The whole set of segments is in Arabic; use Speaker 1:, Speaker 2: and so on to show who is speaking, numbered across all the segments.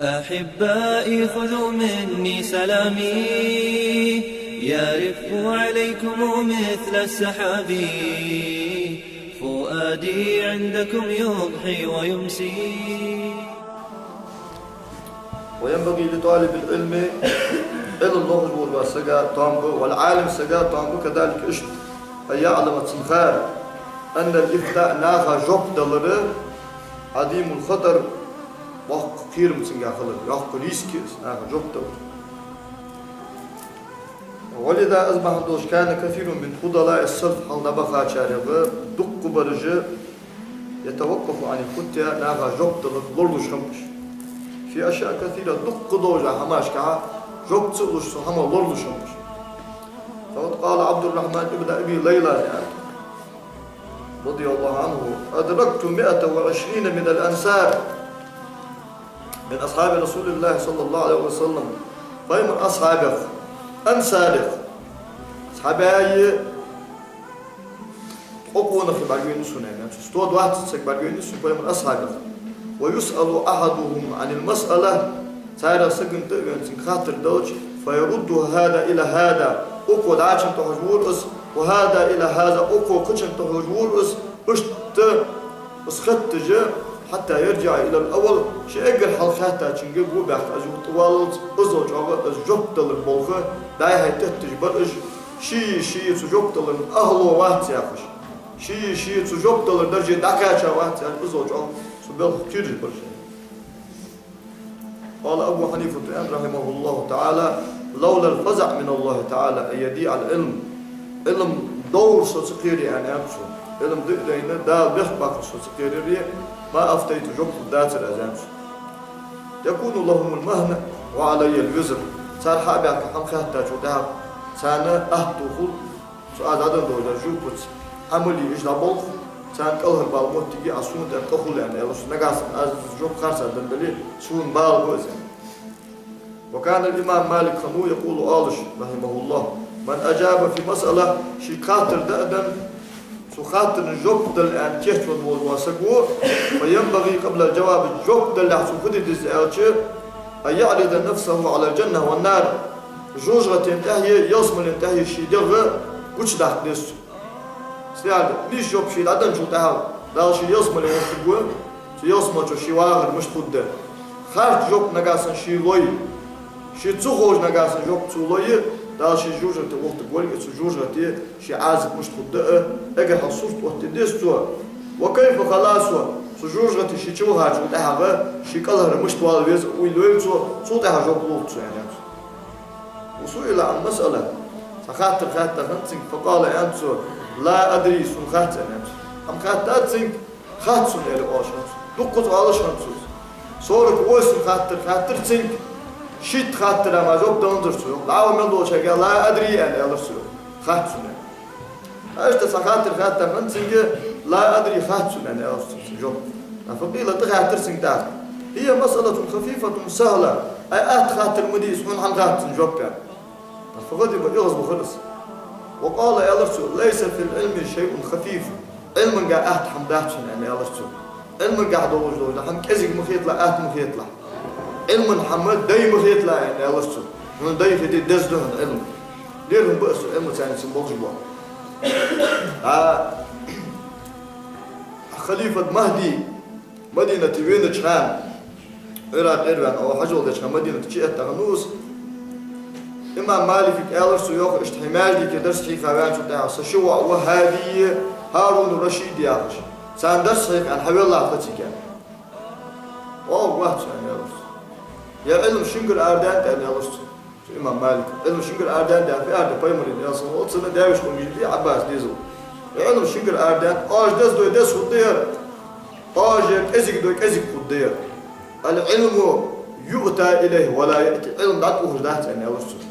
Speaker 1: أحبائي خذوا مني سلامي يرف عليكم مثل السحاب، فؤادي عندكم يضحي ويمسي.
Speaker 2: وينبغي لطالب العلم اللغز والسجا طامبو والعالم سجا طامبو كذلك إشت أن يعلم تنخار أن الإفتاء ناخا جوب دلري عديم الخطر وحق كثير مسنجا خلر يحق ريسكيس ناخا جوب دلري. ولذا أصبح دوش كان كثير من فضلاء السلف حل نبخا شارغ دق برج يتوقف عن الفتيا ناخا جوب دلري لرلوش خمش في أشياء كثيرة دق دوجة هماش كها جوب تسلوش هما لرلوش خمش. فقد قال عبد الرحمن ابن أبي ليلى يعني رضي الله عنه: أدركت 120 من الأنصار من أصحاب رسول الله صلى الله عليه وسلم، فهم أصحابه أنصاره أصحابي أقوى نخي بعجين سنة يعني استود واحد سك بعجين سنة فهم أصحابه. ويسأل أحدهم عن المسألة سائر سكن تجن خاطر دوج فيرد هذا إلى هذا أقوى دعشن تحجور أس وهذا إلى هذا أقوى كشن تحجور أس أشت أسخت جا حتى يرجع إلى الأول شيء أجر حلقاتها تنجب وبعد أجود طوال أزوج أو أزجبت للبلخة داي هاي تتجبر شيء سجبت لل أهله واحد ياخش شيء سجبت للدرجة دكاتة واحد أزوج أو سبيل كتير برشة. قال أبو حنيفة رحمه الله تعالى: لولا الفزع من الله تعالى أن يضيع العلم علم دور سوسكيري يعني أمشو علم دقيقة دا بيخبق سوسكيري ما أفتيت جبت الداتر أزامش يكون لهم المهنة وعلي الوزر صار حابك هم خاتاج ودهب سانا أهتو خل سؤال عدن دولا جوبت عملي إجلا بلخ سان كلهم بالموت تيجي أسون تأكل يعني الله نجاس از جوب خارسة دندلي سون بالغوز. وكان الإمام مالك خنو يقول آلش رحمه الله: من أجاب في مسألة شي خاطر دأدن سو خاطر جوب دل أن كيف والواسقو فينبغي قبل الجواب جوب دل حسو خدي دزالش أن يعرض نفسه على الجنة والنار جوجة تنتهي يصمل ينتهي شي دغ كوش داخل نسو سيادة ليش جوب شيء لادن شو تهاو دال شيء يصمل يوم شيء يصمل شو شيء واغر مش تود خارج جوب نجاسن شيء لوي شيء تخرج نجاسن جوب تلوي دال شيء جوجة توقت تقول إتس جوجة تي شيء عازب مش تود أجر حصوص وقت ديستوا وكيف خلاصوا سجوجة شيء شو هاج وتهاو شيء كله مش توال ويز ويلوي شو تهاو جوب لوت يعني وسئل عن مسألة خاطر خنتين فقال أنتو لا أدري سن خاتن أم خاتات سن خاتسون إلى أشخاص دقت على شخص صورك وسن خاتر سن شيت خاتر ما جوب دندرسو لا من دو شيء لا أدري أنا يلرسو خاتسون أشت خاتر من سن لا أدري خاتسون أنا يلرسو جوب فقيل تخاتر سن تاع هي مسألة خفيفة سهلة أي خاتر مديس من عن خاتن جوب يعني فغضب يغضب خلص. وقال يا رسول: ليس في العلم شيء خفيف علم قاعد حمداتشن يعني يا رسول علم قاعد دوج حم كزق مخيط لا مخيط لا علم حمد داي مخيط لا يعني يا رسول من داي في دزده العلم ليرهم بأس علم ثاني سمبوج بوا خليفة مهدي مدينة وين تشام إيران أو حجول تشام مدينة شيء تغنوس إمام مالك قال سيوخ اشتحمال دي كدرس في خوان شو تاع سشوا وهذه هارون الرشيد يا أخي ساندرس هيك عن حبيب الله فتيك واحد يعني يا رسول يا علم شنقر أردان تاني يا رسول إمام مالك علم شنقر أردان ده في أرد بايمر يا رسول وصلنا داوش كمجدي عباس ديزو علم شنقر أردان دس خدير كزك كزك خدير العلم يؤتى إليه ولا يأتي علم دعوه جدات يعني يا رسول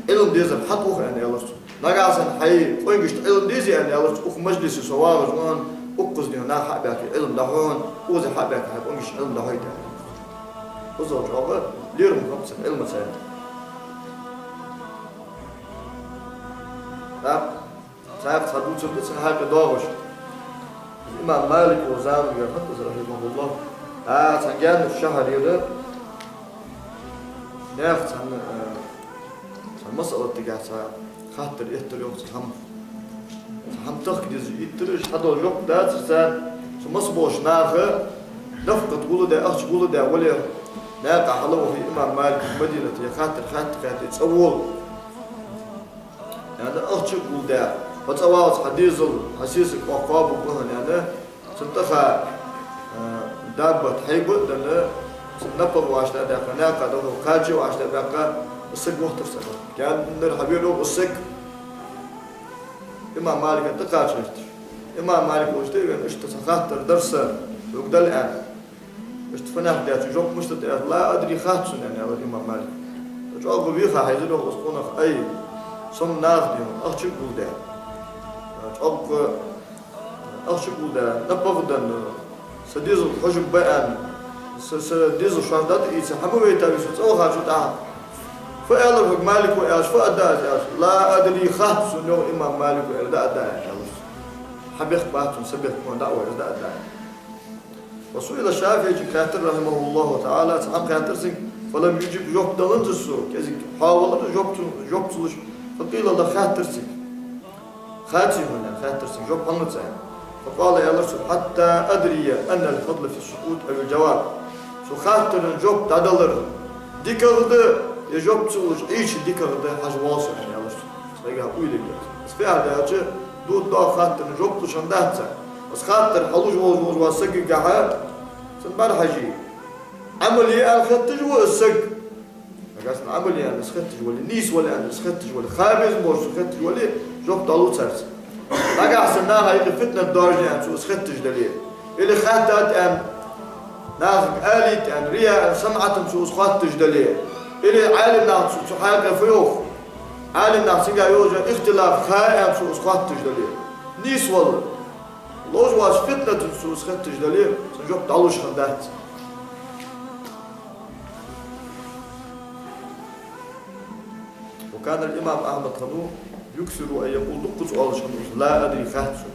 Speaker 2: علم ديزر حطوه يعني يا رسول نجاسن حي وينجش علم ديزي يعني يا رسول أخ مجلس سوار جوان أقصد هنا حبك علم دهون وزي حبك حب وينجش علم دهيت وزوج أبغى ليرم خمسة علم سائل سائق صدوق سبت هاي بداوش الإمام مالك وزام يرفض رحمه الله سنجان الشهر يده ناخذ مسألة تجاه خاطر إحتر يوم هم تخدز يترش هذا اليوم ده سان سمسبوش ناخذ نفقد قولوا ده أخش قولوا ده ولا ناقع حلوه في إمام مالك مدينة خاطر يتصور يعني أخش قول ده فتواص حديث حسيس وقاب وقهن يعني سنتخا دابة حيبة دنا سنبغ واشتا ده ناقع ده خاجي واشتا بقى السك وقت السنة كان نرحبينه السك إمام مالك انتقاش إمام مالك واشتري اشتسخات درس وقدر الآن اشتفناه ده جوك مشتت لا أدري خاتسون يعني على الإمام مالك جوك بيخا حيزنه وسقونه أي صم ناخدهم أخشى بوده جوك أخشى بوده نبغدن سديز الحجب بيان سديز الشهادات إيش حبوا يتابعوا سو خاتشو تاه فألا مالك وإيش فأدا لا أدري خاتسون يوم إمام مالك وإيش ده أدا حبيخ باتون سبيخ كون دعوة ده أدا وسئل الشافعي كاتر رحمه الله تعالى تعم كاتر سين فلم يجب جوب دلنتسو كذي حاول جوب تلش فقيل له خاتر سين خاتم هنا خاتر سين جوب هنت فقال يا رسول حتى أدري أن الفضل في السكوت أو الجواب سو خاتر جوب تعدلر ديكرده يجوب تلش إيش ديكرده حاجة واصل يعني يا رسول تلاقيها قوي بس في هذا أجى دود دا خاتر جوب تشندهت بس خاطر حلوج وسق قاعد سنبال حجي عملي أنا خدتج والسق قاسنا عملي أنا سختج ولا نيس ولا أنا سختج ولا خابز موش سختج ولا جوب طالوت سرس لقى حسناها هاي فتنة الدرجة يعني شو سختج دليل اللي خاتت أن ناخذ آليت أن ريا أن سمعت شو سختج دليل اللي عالم ناخذ شو حاجة فيوخ عالم ناخذ سجى يوجد اختلاف خائم شو سختج دليل نيس والله لوج واش فتنة سوس خدتش دليل سنجوب تعلوش خندات وكان الإمام أحمد خنو يكسر أن يقول دقوا سؤال شنوس لا أدري خاتسو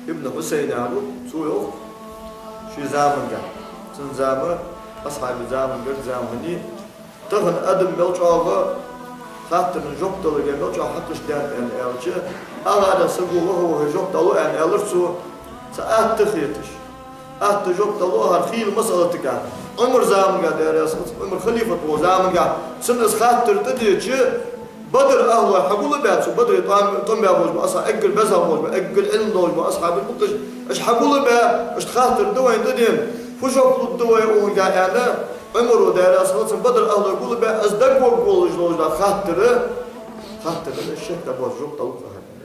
Speaker 2: ابن حسين عنه سوء شي زامن قال سن زامن أصحاب زامن قال زامني تغن أدم ملجعه خاطر نجوب دلو جميل جو حقش دان ان الجي هذا سقو وهو جوب دلو ان الرسو ساعات تخيتش جوب دلو هالخيل مسألة كان عمر زامن قاعد يا رياس عمر خليفة وزامن قاعد سنس خاطر تديتش بدر أهله حقول بياتسو بدر طم بيابوج أصلا أقل بزهموج أقل علم دوج أصحاب المقش إيش حقول بيا إيش خاطر دوين تدين فجوب الدوي وهم قاعد يعني عمر وداير أصلاً بدر أهله يقول بقى أصدق وقول جلوج لا خاطر الشيخ تبغى جوب طلوع هذا